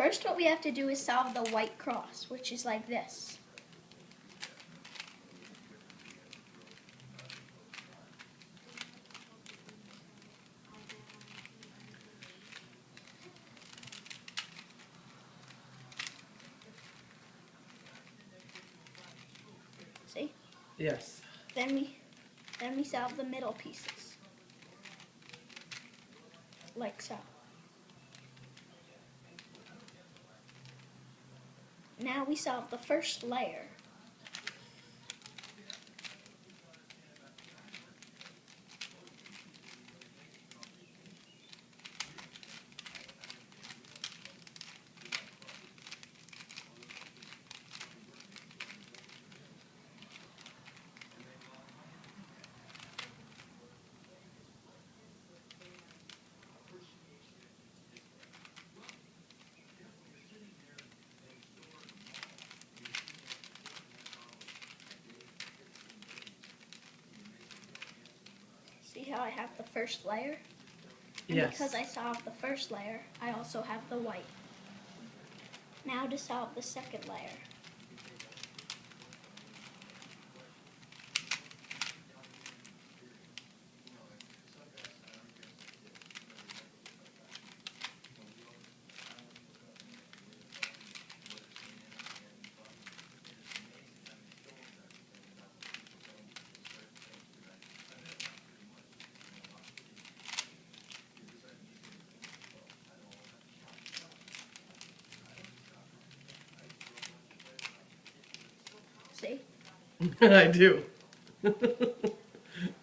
First, what we have to do is solve the white cross, which is like this. See? Yes. Then we solve the middle pieces, like so. Now we solve the first layer. See how I have the first layer? And Yes. because I solved the first layer, I also have the white. Now to solve the second layer. See? I do.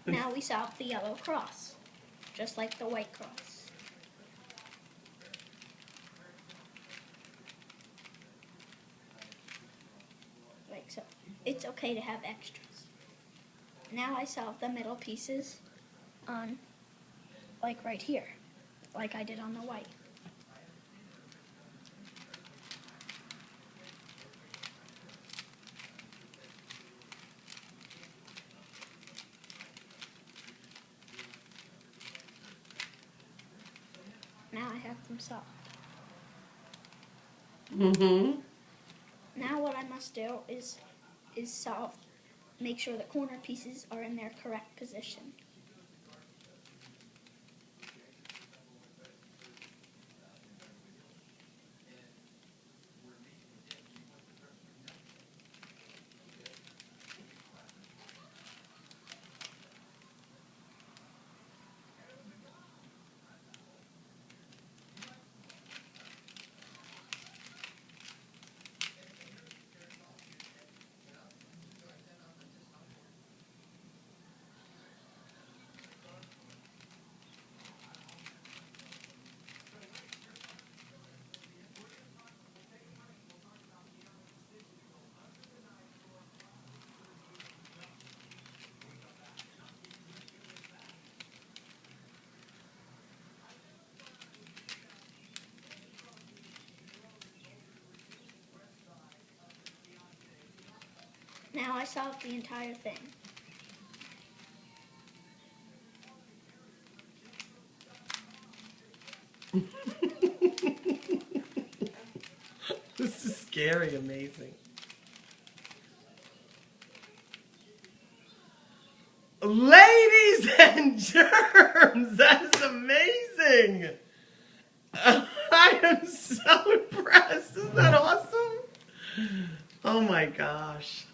Now we solve the yellow cross, just like the white cross. Like so. It's okay to have extras. Now I solve the middle pieces on, like right here, like I did on the white. Now I have them solved. Now what I must do is solve, make sure the corner pieces are in their correct position. Now I solved the entire thing. This is scary, amazing. Ladies and germs, that is amazing. I am so impressed. Isn't that awesome? Oh my gosh.